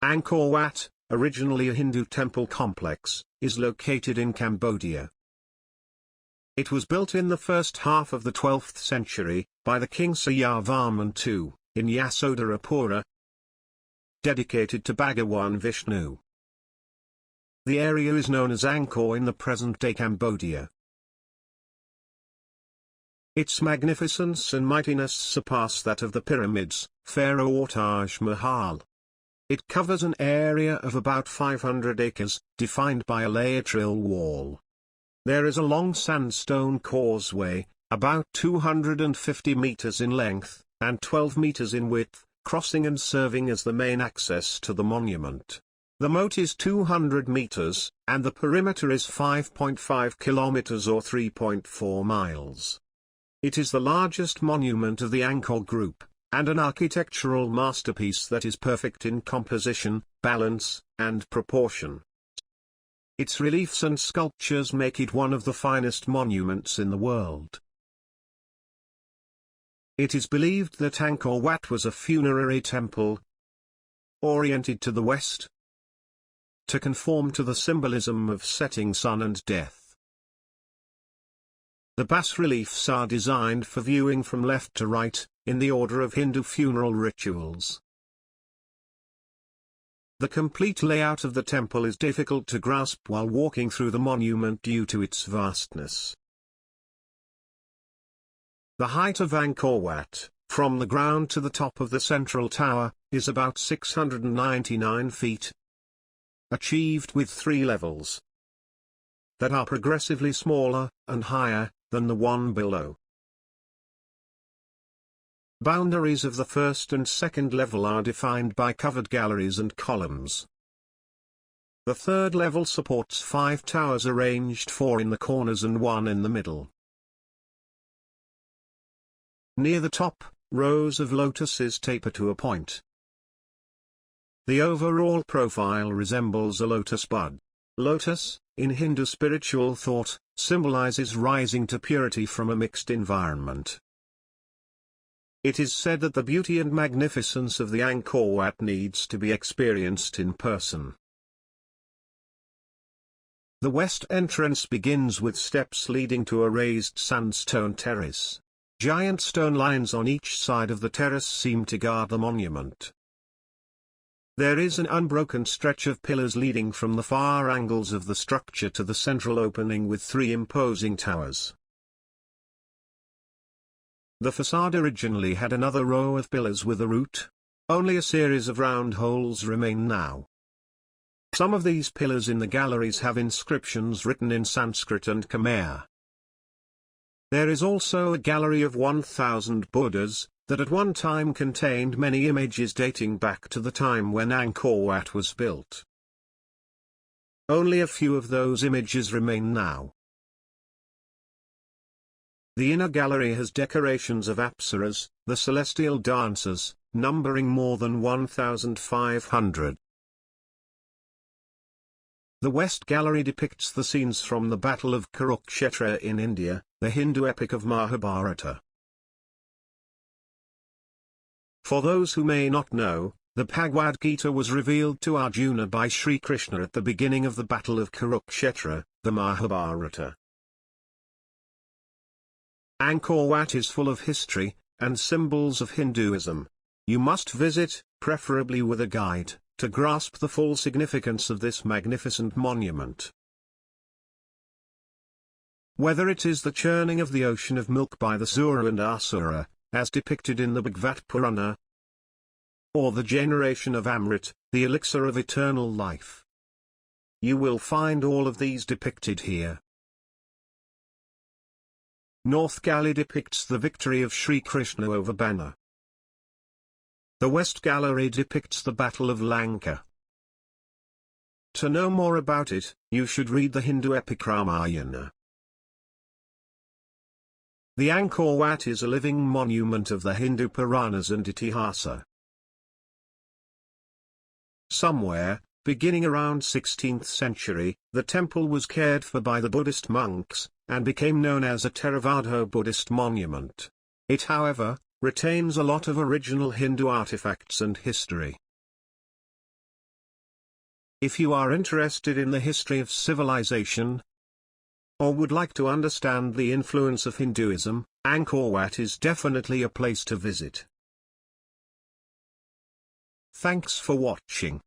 Angkor Wat, originally a Hindu temple complex, is located in Cambodia. It was built in the first half of the 12th century, by the King Suryavarman II, in Yasodarapura, dedicated to Bhagwan Vishnu. The area is known as Angkor in the present-day Cambodia. Its magnificence and mightiness surpass that of the pyramids, Pharaoh or Taj Mahal. It covers an area of about 500 acres, defined by a laetrile wall. There is a long sandstone causeway, about 250 meters in length, and 12 meters in width, crossing and serving as the main access to the monument. The moat is 200 meters, and the perimeter is 5.5 kilometers or 3.4 miles. It is the largest monument of the Angkor group, and an architectural masterpiece that is perfect in composition, balance, and proportion. Its reliefs and sculptures make it one of the finest monuments in the world. It is believed that Angkor Wat was a funerary temple, oriented to the west, to conform to the symbolism of setting sun and death. The bas-reliefs are designed for viewing from left to right, in the order of Hindu funeral rituals. The complete layout of the temple is difficult to grasp while walking through the monument due to its vastness. The height of Angkor Wat, from the ground to the top of the central tower, is about 699 feet, achieved with 3 levels that are progressively smaller and higher than the one below. Boundaries of the first and second level are defined by covered galleries and columns. The third level supports 5 towers arranged 4 in the corners and 1 in the middle. Near the top, rows of lotuses taper to a point. The overall profile resembles a lotus bud. Lotus, in Hindu spiritual thought, symbolizes rising to purity from a mixed environment. It is said that the beauty and magnificence of the Angkor Wat needs to be experienced in person. The west entrance begins with steps leading to a raised sandstone terrace. Giant stone lions on each side of the terrace seem to guard the monument. There is an unbroken stretch of pillars leading from the far angles of the structure to the central opening with 3 imposing towers. The facade originally had another row of pillars with a root. Only a series of round holes remain now. Some of these pillars in the galleries have inscriptions written in Sanskrit and Khmer. There is also a gallery of 1,000 Buddhas, that at one time contained many images dating back to the time when Angkor Wat was built. Only a few of those images remain now. The inner gallery has decorations of apsaras, the celestial dancers, numbering more than 1,500. The West Gallery depicts the scenes from the Battle of Kurukshetra in India, the Hindu epic of Mahabharata. For those who may not know, the Bhagavad Gita was revealed to Arjuna by Sri Krishna at the beginning of the Battle of Kurukshetra, the Mahabharata. Angkor Wat is full of history, and symbols of Hinduism. You must visit, preferably with a guide, to grasp the full significance of this magnificent monument. Whether it is the churning of the ocean of milk by the Sura and Asura, as depicted in the Bhagavad Purana, or the generation of Amrit, the elixir of eternal life, you will find all of these depicted here. North Gallery depicts the victory of Sri Krishna over Bana. The West Gallery depicts the Battle of Lanka. To know more about it, you should read the Hindu epic Ramayana. The Angkor Wat is a living monument of the Hindu Puranas and Itihasa. Somewhere, beginning around 16th century, the temple was cared for by the Buddhist monks, and became known as a Theravada Buddhist monument. It however, retains a lot of original Hindu artifacts and history. If you are interested in the history of civilization, or would like to understand the influence of Hinduism, Angkor Wat is definitely a place to visit. Thanks for watching.